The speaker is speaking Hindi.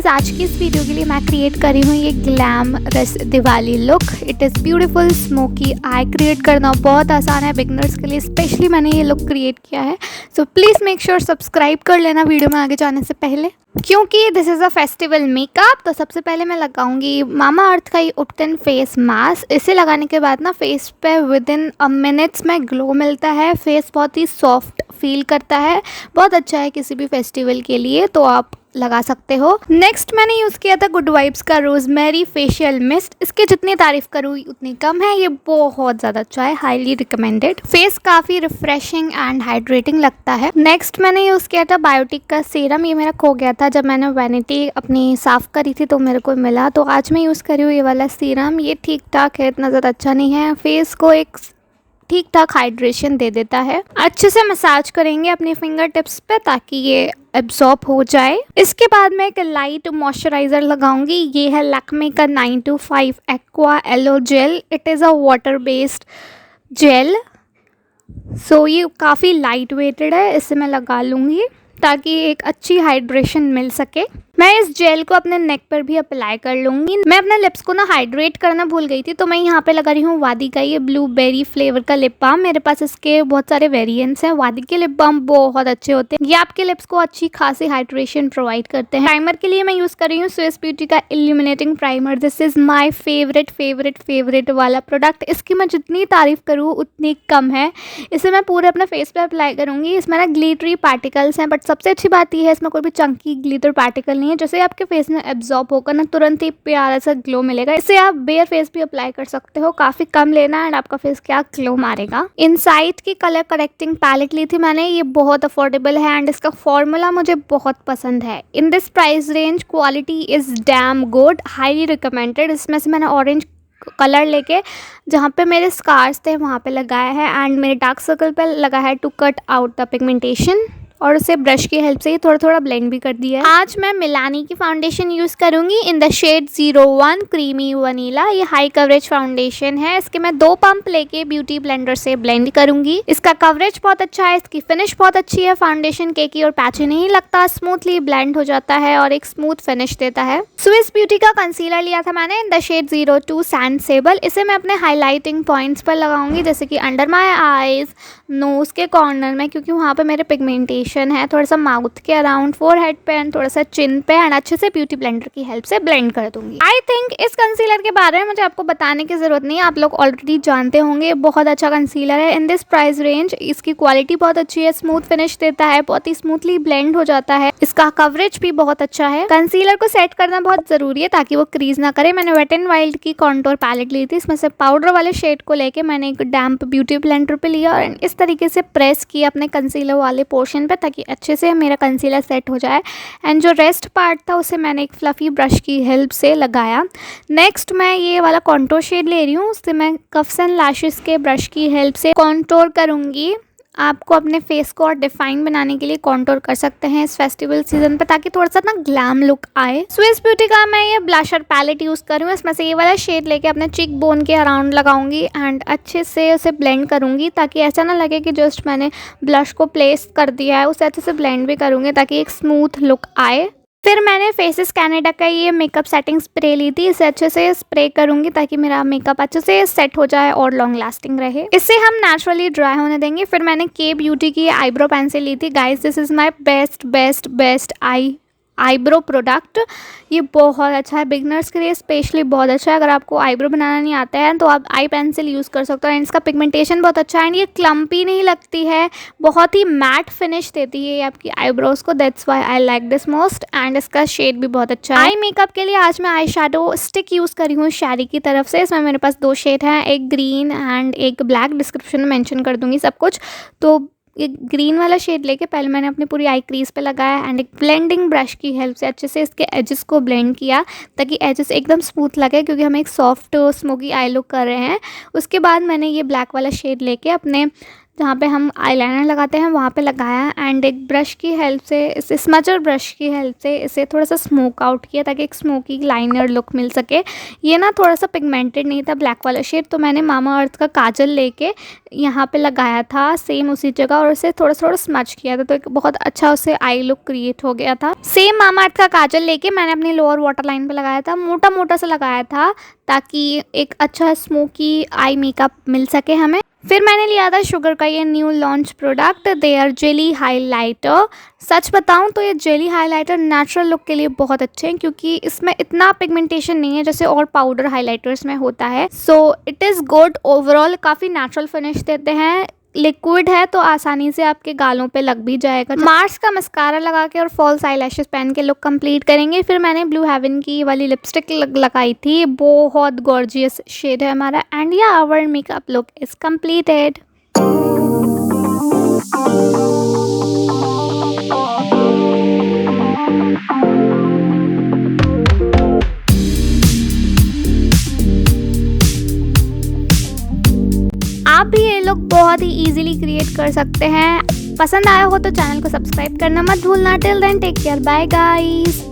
गाइस, आज की इस वीडियो के लिए मैं क्रिएट करी हूँ ये glamorous Diwali look. It is beautiful smoky I. Create करना बहुत आसान है बिगनर्स के लिए, स्पेशली मैंने ये लुक क्रिएट किया है। So please make sure subscribe कर लेना वीडियो में आगे जाने से पहले, क्योंकि this is a festival makeup. तो सबसे पहले मैं लगाऊंगी मामा अर्थ का ये उपटन फेस मास्क। इसे लगाने के बाद ना फेस पे विद इन अ मिनट्स में ग्लो मिलता है। फेस बहुत ही सॉफ्ट फील करता है, बहुत अच्छा है किसी भी फेस्टिवल के लिए, तो आप लगा सकते हो। नेक्स्ट मैंने यूज़ किया था गुड वाइब्स का रोजमेरी फेशियल मिस्ट। इसकी जितनी तारीफ करूँ उतनी कम है, ये बहुत ज़्यादा अच्छा है, हाईली रिकमेंडेड। फेस काफ़ी रिफ्रेशिंग एंड हाइड्रेटिंग लगता है। नेक्स्ट मैंने यूज़ किया था बायोटिक का सीरम। ये मेरा खो गया था जब मैंने वैनिटी अपनी साफ़ करी थी तो मेरे को मिला, तो आज मैं यूज़ करी हूँ ये वाला सीरम। ये ठीक ठाक है, इतना ज़्यादा अच्छा नहीं है, फेस को एक ठीक ठाक हाइड्रेशन दे देता है। अच्छे से मसाज करेंगे अपने फिंगर टिप्स पे ताकि ये एब्जॉर्ब हो जाए। इसके बाद मैं एक लाइट मॉइस्चराइजर लगाऊंगी। ये है लैक्मे का 925 aqua aloe gel. It is a water based gel, so ये काफ़ी लाइट वेटेड है। इसे मैं लगा लूँगी ताकि एक अच्छी हाइड्रेशन मिल सके। मैं इस जेल को अपने नेक पर भी अप्लाई कर लूँगी। मैं अपने लिप्स को ना हाइड्रेट करना भूल गई थी, तो मैं यहाँ पे लगा रही हूँ वादी का ये ब्लूबेरी फ्लेवर का लिप बाम। मेरे पास इसके बहुत सारे वेरिएंट्स हैं। वादी के लिप बाम बहुत अच्छे होते हैं, ये आपके लिप्स को अच्छी खासी हाइड्रेशन प्रोवाइड करते हैं। प्राइमर के लिए मैं यूज़ कर रही हूँ स्विस ब्यूटी का illuminating primer. This is my favourite वाला प्रोडक्ट। इसकी मैं जितनी तारीफ़ करूँ उतनी कम है। इसे मैं पूरे अपने फेस पे अप्लाई करूँगी। इसमें ना ग्लिटरी पार्टिकल्स हैं, बट सबसे अच्छी बात यह है इसमें कोई भी चंकी ग्लिटर पार्टिकल नहीं है। जैसे आपके फेस में एब्जॉर्ब होकर ना तुरंत ही प्यारा सा ग्लो मिलेगा। इसे आप बेयर फेस भी अप्लाई कर सकते हो। काफ़ी कम लेना एंड आपका फेस क्या ग्लो मारेगा। इनसाइट की कलर करेक्टिंग पैलेट ली थी मैंने। ये बहुत अफोर्डेबल है एंड इसका फॉर्मूला मुझे बहुत पसंद है। In this price range quality is damn good, highly recommended. इसमें से मैंने ऑरेंज कलर लेके जहाँ पे मेरे स्कार्स थे वहाँ पे लगाया है एंड मेरे डार्क सर्कल पे लगा है to cut out the pigmentation, और उसे ब्रश की हेल्प से ही थोड़ा थोड़ा ब्लेंड भी कर दिया है। आज मैं मिलानी की फाउंडेशन यूज़ करूंगी in the shade 01 creamy vanilla. ये हाई कवरेज फाउंडेशन है। इसके मैं 2 पंप लेके ब्यूटी ब्लेंडर से ब्लेंड करूंगी। इसका कवरेज बहुत अच्छा है, इसकी फिनिश बहुत अच्छी है। फाउंडेशन केकी और पैची नहीं लगता, स्मूथली ब्लेंड हो जाता है और एक स्मूथ फिनिश देता है। स्विस ब्यूटी का कंसीलर लिया था मैंने इन द शेड 02 सैंड सेबल। इसे मैं अपने हाईलाइटिंग पॉइंट्स पर लगाऊंगी, जैसे कि अंडर माई आईज, नोज के कॉर्नर में, क्योंकि वहाँ पे मेरे पिगमेंटेशन है। थोड़ा सा माउथ के अराउंड, फोरहेड पे एंड थोड़ा सा चिन पे, एंड अच्छे से ब्यूटी ब्लेंडर की हेल्प से ब्लेंड कर दूंगी। आई थिंक इस कंसीलर के बारे में मुझे आपको बताने की जरूरत नहीं है, आप लोग ऑलरेडी जानते होंगे। बहुत अच्छा कंसीलर है इन दिस प्राइस रेंज। इसकी क्वालिटी बहुत अच्छी है, स्मूथ फिनिश देता है, बहुत ही स्मूथली ब्लेंड हो जाता है। इसका कवरेज भी बहुत अच्छा है। कंसीलर को सेट करना बहुत जरूरी है ताकि वो क्रीज ना करे। मैंने वेट एंड वाइल्ड की कॉन्टोर पैलेट ली थी। इसमें से पाउडर वाले शेड को लेके मैंने एक डैम्प ब्यूटी ब्लेंडर पे लिया और इस तरीके से प्रेस किया अपने कंसीलर वाले पोर्शन पे ताकि अच्छे से मेरा कंसीलर सेट हो जाए। एंड जो रेस्ट पार्ट था उसे मैंने एक फ्लफी ब्रश की हेल्प से लगाया। नेक्स्ट मैं ये वाला कॉन्टोर शेड ले रही हूँ, उससे मैं कफ्स एंड लैशेस के ब्रश की हेल्प से कॉन्टोर करूँगी। आपको अपने फेस को और डिफाइन बनाने के लिए कॉन्टोर कर सकते हैं इस फेस्टिवल सीजन पे, ताकि थोड़ा सा ना ग्लैम लुक आए। स्विस ब्यूटी का मैं ये ब्लशर पैलेट यूज़ कर रही हूँ। इसमें से ये वाला शेड लेके अपने चिक बोन के अराउंड लगाऊंगी एंड अच्छे से उसे ब्लेंड करूंगी ताकि ऐसा ना लगे कि जस्ट मैंने ब्लश को प्लेस कर दिया है। उसे अच्छे से ब्लेंड भी करूंगी ताकि एक स्मूथ लुक आए। फिर मैंने फेसेस कैनेडा का ये मेकअप सेटिंग स्प्रे ली थी। इसे अच्छे से स्प्रे करूंगी ताकि मेरा मेकअप अच्छे से सेट हो जाए और लॉन्ग लास्टिंग रहे। इसे हम नेचुरली ड्राई होने देंगे। फिर मैंने के ब्यूटी की आईब्रो पेंसिल ली थी। Guys, this is my best eyebrow product. ये बहुत अच्छा है बिगनर्स के लिए, स्पेशली बहुत अच्छा है। अगर आपको आईब्रो बनाना नहीं आता है तो आप आई पेंसिल यूज़ कर सकते हो। एंड इसका पिगमेंटेशन बहुत अच्छा है एंड ये क्लम्पी नहीं लगती है, बहुत ही मैट फिनिश देती है ये आपकी आईब्रोज को। That's why I like this most. And इसका शेड भी बहुत अच्छा है। आई मेकअप के लिए आज मैं आई शेडो स्टिक यूज़ करी हूँ शैरी की तरफ से। इसमें मेरे पास 2 शेड हैं, एक ग्रीन एंड एक ब्लैक। डिस्क्रिप्शन में मेंशन कर दूँगी सब कुछ। तो ये ग्रीन वाला शेड लेके पहले मैंने अपनी पूरी आई क्रीज पे लगाया एंड एक ब्लेंडिंग ब्रश की हेल्प से अच्छे से इसके एजेस को ब्लेंड किया ताकि एजेस एकदम स्मूथ लगे, क्योंकि हम एक सॉफ्ट स्मोकी आई लुक कर रहे हैं। उसके बाद मैंने ये ब्लैक वाला शेड लेके अपने जहाँ पे हम आईलाइनर लगाते हैं वहाँ पे लगाया, एंड एक ब्रश की हेल्प से, इसे स्मचर ब्रश की हेल्प से इसे थोड़ा सा स्मोक आउट किया ताकि एक स्मोकी लाइनर लुक मिल सके। ये ना थोड़ा सा पिगमेंटेड नहीं था ब्लैक वाला शेड, तो मैंने मामा अर्थ का काजल लेके यहाँ पे लगाया था सेम उसी जगह, और उसे थोड़ा थोड़ा स्मच किया था, तो एक बहुत अच्छा उससे आई लुक क्रिएट हो गया था। सेम मामा अर्थ का काजल लेके मैंने अपनी लोअर वाटर लाइन पे लगाया था, मोटा मोटा सा लगाया था ताकि एक अच्छा स्मोकी आई मेकअप मिल सके हमें। फिर मैंने लिया था शुगर का ये new launch product their jelly highlighter. सच बताऊं तो ये जेली हाइलाइटर नेचुरल लुक के लिए बहुत अच्छे हैं, क्योंकि इसमें इतना पिगमेंटेशन नहीं है जैसे और पाउडर हाइलाइटर्स में होता है। So it is good overall, काफ़ी नेचुरल फिनिश देते हैं, लिक्विड है तो आसानी से आपके गालों पे लग भी जाएगा। मार्स का मस्कारा लगा के और फॉल्स आईलैशेस पहन के लुक कंप्लीट करेंगे। फिर मैंने ब्लू हेवन की वाली लिपस्टिक लगाई थी, बहुत गॉर्जियस शेड है हमारा, एंड या our makeup look is completed. आप भी ये लुक बहुत ही इजीली क्रिएट कर सकते हैं। पसंद आया हो तो चैनल को सब्सक्राइब करना मत भूलना। Till then take care, bye guys.